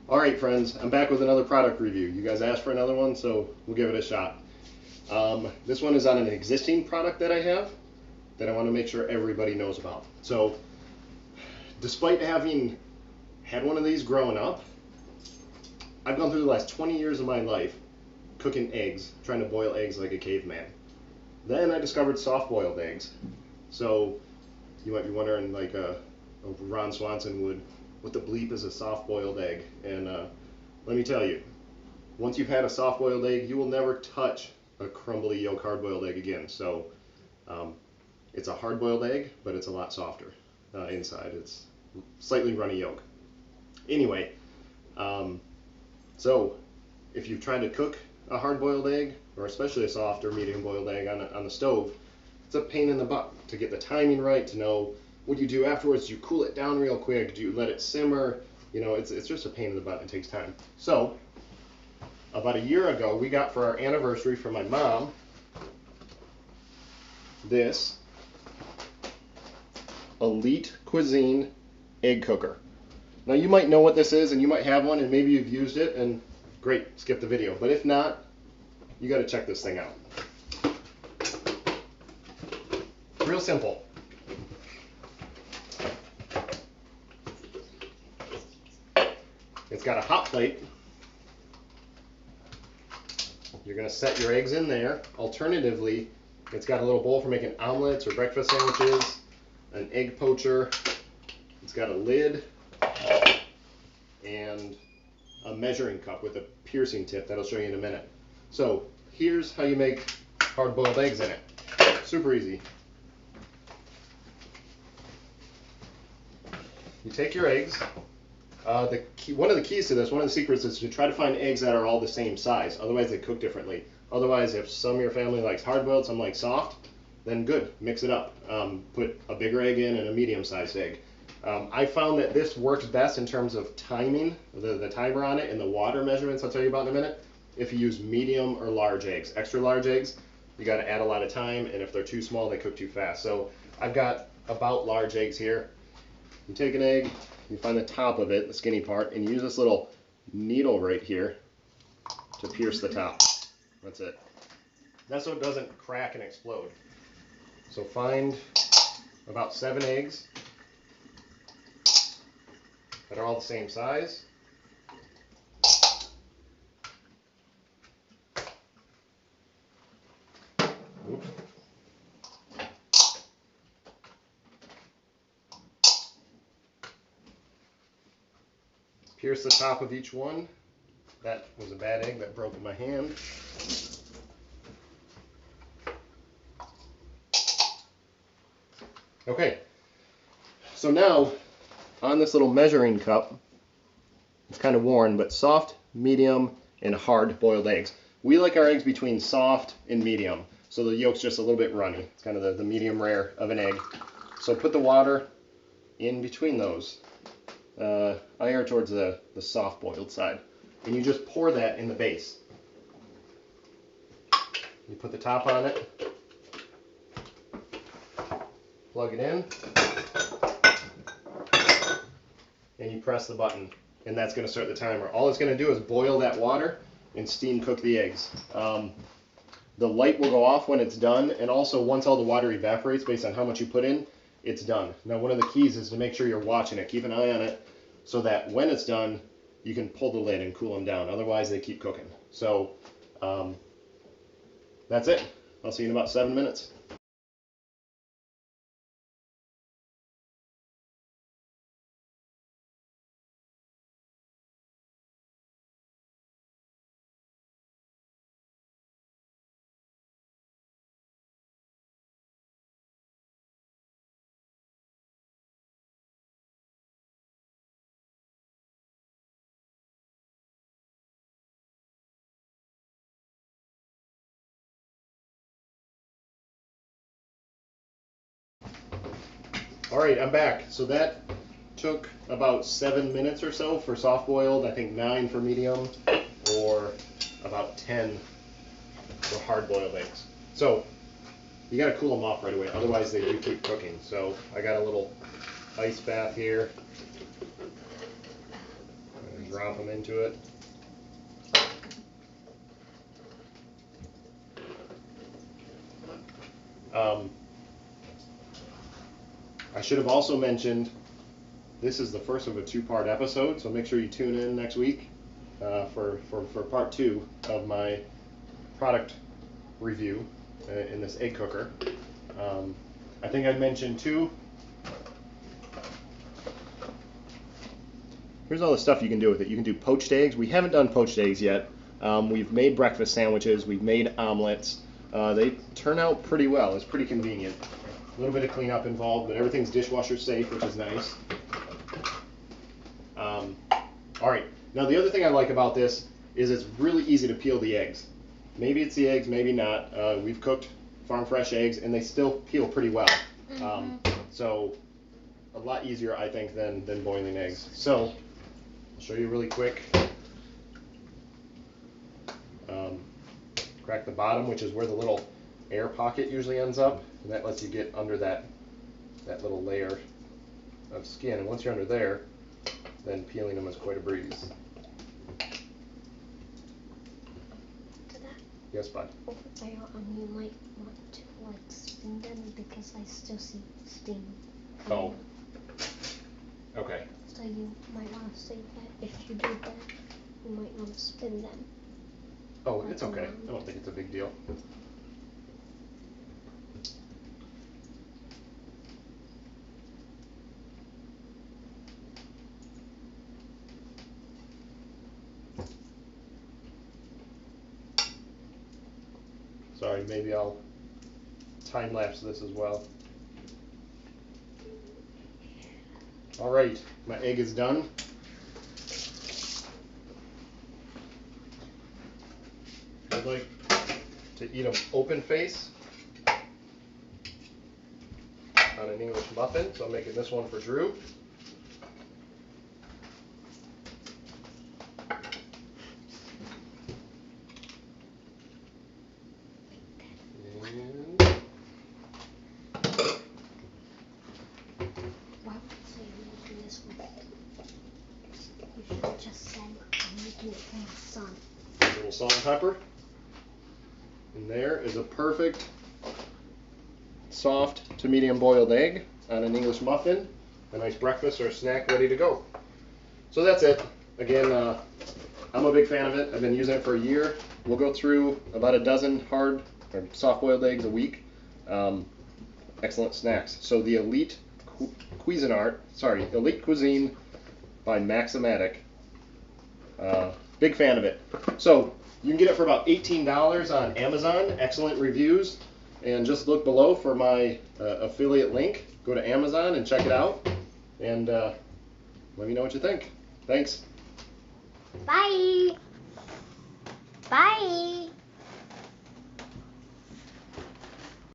Alright friends, I'm back with another product review. You guys asked for another one, so we'll give it a shot. This one is on an existing product that I have that I want to make sure everybody knows about. So, despite having had one of these growing up, I've gone through the last 20 years of my life cooking eggs, trying to boil eggs like a caveman. Then I discovered soft-boiled eggs. So, you might be wondering, like Ron Swanson would, what the bleep is a soft-boiled egg? And let me tell you, once you've had a soft-boiled egg, you will never touch a crumbly yolk hard-boiled egg again. So it's a hard-boiled egg, but it's a lot softer inside. It's slightly runny yolk. Anyway, so if you've tried to cook a hard-boiled egg, or especially a soft or medium-boiled egg on the stove, it's a pain in the butt to get the timing right, to know what do you do afterwards. Do you cool it down real quick? Do you let it simmer? You know, it's just a pain in the butt. It takes time. So about a year ago, we got for our anniversary from my mom this Elite Cuisine egg cooker. Now you might know what this is, and you might have one, and maybe you've used it, and great, skip the video. But if not, you got to check this thing out. Real simple. It's got a hot plate. You're going to set your eggs in there. Alternatively, it's got a little bowl for making omelets or breakfast sandwiches, an egg poacher. It's got a lid and a measuring cup with a piercing tip that I'll show you in a minute. So here's how you make hard-boiled eggs in it. Super easy. You take your eggs. One of the keys to this, one of the secrets, is to try to find eggs that are all the same size. Otherwise, they cook differently. Otherwise, if some of your family likes hard-boiled, some like soft, then good, mix it up. Put a bigger egg in and a medium-sized egg. I found that this works best in terms of timing, the timer on it, and the water measurements I'll tell you about in a minute, if you use medium or large eggs. Extra large eggs, you got to add a lot of time, and if they're too small, they cook too fast. So I've got about large eggs here. You take an egg, you find the top of it, the skinny part, and you use this little needle right here to pierce the top. That's it. That's so it doesn't crack and explode. So find about 7 eggs that are all the same size. Oops. Pierce the top of each one. That was a bad egg that broke in my hand. Okay, so now on this little measuring cup, it's kind of worn, but soft, medium, and hard boiled eggs. We like our eggs between soft and medium, so the yolk's just a little bit runny. It's kind of the medium rare of an egg. So put the water in between those. I err towards the soft boiled side. And you just pour that in the base. You put the top on it, plug it in, and you press the button, and that's going to start the timer. All it's going to do is boil that water and steam cook the eggs. The light will go off when it's done, and also once all the water evaporates based on how much you put in, it's done. Now one of the keys is to make sure you're watching it. Keep an eye on it so that when it's done, you can pull the lid and cool them down. Otherwise, they keep cooking. So that's it. I'll see you in about 7 minutes. Alright, I'm back. So that took about 7 minutes or so for soft boiled, I think 9 for medium, or about 10 for hard boiled eggs. So you got to cool them off right away, otherwise they do keep cooking. So I got a little ice bath here. drop them into it. I should have also mentioned this is the first of a two-part episode, so make sure you tune in next week for part 2 of my product review in this egg cooker. I think I mentioned too, here's all the stuff you can do with it. You can do poached eggs. We haven't done poached eggs yet. We've made breakfast sandwiches. We've made omelets. They turn out pretty well. It's pretty convenient. A little bit of cleanup involved, but everything's dishwasher safe, which is nice. All right. Now the other thing I like about this is it's really easy to peel the eggs. Maybe it's the eggs, maybe not. We've cooked farm fresh eggs, and they still peel pretty well. So a lot easier, I think, than boiling eggs. So I'll show you really quick. Crack the bottom, which is where the little air pocket usually ends up, and that lets you get under that little layer of skin. And once you're under there, then peeling them is quite a breeze. Yes, bud. Over there, you might want to spin them because I still see steam. Oh. Okay. So you might want to save that. If you do that, you might want to spin them. Oh, it's okay. I don't think it's a big deal. Sorry, maybe I'll time lapse this as well. All right, my egg is done. I'd like to eat them open face on an English muffin, so I'm making this one for Drew. Why would you say you're making this one? You should have just said I'm making it for my son. A little salt and pepper. And there is a perfect soft to medium boiled egg on an English muffin. A nice breakfast or a snack ready to go. So that's it. Again, I'm a big fan of it. I've been using it for a year. We'll go through about a dozen hard or soft boiled eggs a week. Excellent snacks. So the Elite Cuisine by Maxomatic. Big fan of it. So you can get it for about $18 on Amazon. Excellent reviews. And just look below for my affiliate link. Go to Amazon and check it out. And let me know what you think. Thanks. Bye.